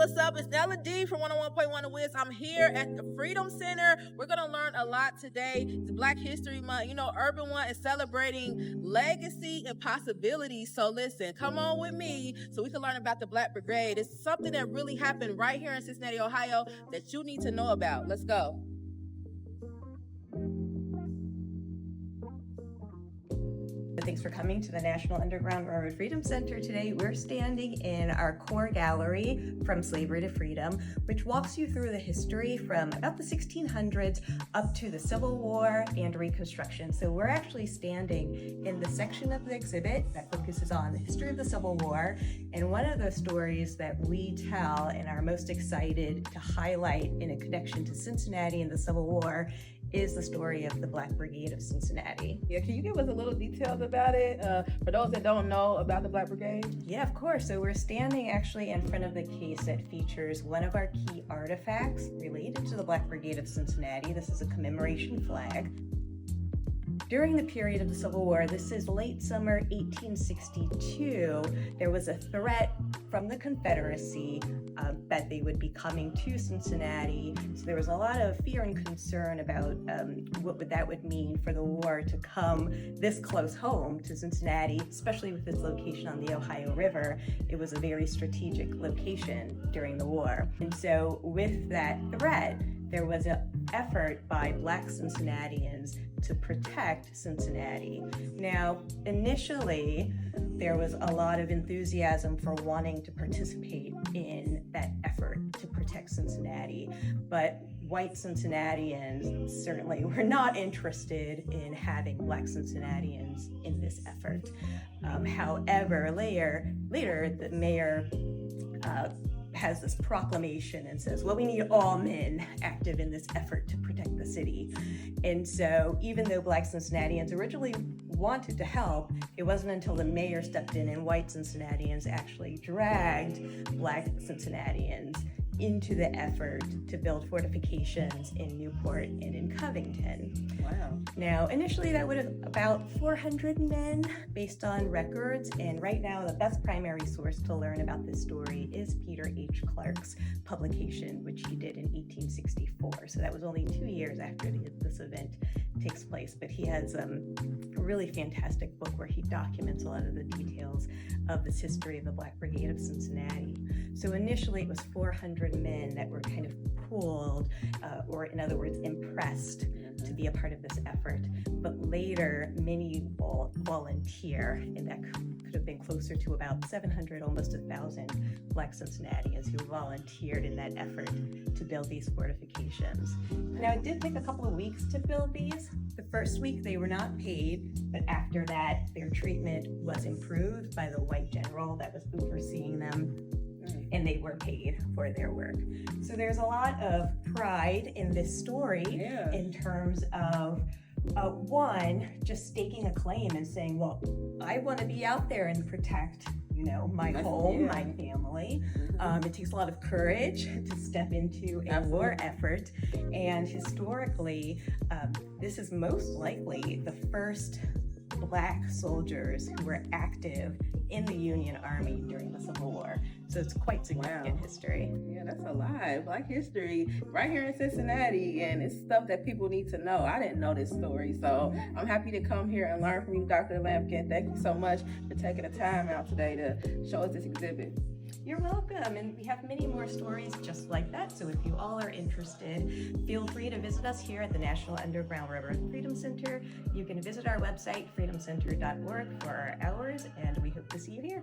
what's up? It's Nella D from 101.1 The Wiz. I'm here at the Freedom Center. We're going to learn a lot today. It's Black History Month. You know, Urban One is celebrating legacy and possibilities. So listen, come on with me so we can learn about the Black Brigade. It's something that really happened right here in Cincinnati, Ohio that you need to know about. Let's go. Thanks for coming to the National Underground Railroad Freedom Center. Today we're standing in our core gallery, From Slavery to Freedom, which walks you through the history from about the 1600s up to the Civil War and Reconstruction. So we're actually standing in the section of the exhibit that focuses on the history of the Civil War. And one of the stories that we tell and are most excited to highlight in a connection to Cincinnati and the Civil War is the story of the Black Brigade of Cincinnati. Yeah, can you give us a little details about it for those that don't know about the Black Brigade? Yeah, of course. So we're standing actually in front of the case that features one of our key artifacts related to the Black Brigade of Cincinnati. This is a commemoration flag. During the period of the Civil War, this is late summer 1862, there was a threat from the Confederacy that they would be coming to Cincinnati. So there was a lot of fear and concern about what that would mean for the war to come this close home to Cincinnati, especially with its location on the Ohio River. It was a very strategic location during the war. And so with that threat, there was an effort by Black Cincinnatians to protect Cincinnati. Now, initially, there was a lot of enthusiasm for wanting to participate in that effort to protect Cincinnati, but white Cincinnatians certainly were not interested in having Black Cincinnatians in this effort. However, later, the mayor has this proclamation and says, well, we need all men active in this effort to protect the city. And so even though Black Cincinnatians originally wanted to help, it wasn't until the mayor stepped in and white Cincinnatians actually dragged Black Cincinnatians into the effort to build fortifications in Newport and in Covington. Wow. Now, initially that would have about 400 men based on records, and right now the best primary source to learn about this story is Peter H. Clark's publication, which he did in 1864. So that was only 2 years after this event takes place, but he has a really fantastic book where he documents a lot of the details of this history of the Black Brigade of Cincinnati. So initially it was 400 men that were kind of pooled, or in other words, impressed to be a part of this effort. But later, many will volunteer, and that could have been closer to about 700, almost 1,000 Black Cincinnatians who volunteered in that effort to build these fortifications. Now, it did take a couple of weeks to build these. The first week, they were not paid, but after that, their treatment was improved by the white general that was overseeing them, and they were paid for their work. So there's a lot of pride in this story in terms of one, just staking a claim and saying, well, I want to be out there and protect, my home, my family. It takes a lot of courage to step into a war effort. And historically, this is most likely the first Black soldiers who were active in the Union Army during the Civil War. So it's quite significant history. Yeah, that's a lot. Black history right here in Cincinnati, and it's stuff that people need to know. I didn't know this story, so I'm happy to come here and learn from you, Dr. Lampkin. Thank you so much for taking the time out today to show us this exhibit. You're welcome, and we have many more stories just like that, so if you all are interested, feel free to visit us here at the National Underground Railroad Freedom Center. You can visit our website, freedomcenter.org, for our hours, and we hope to see you here.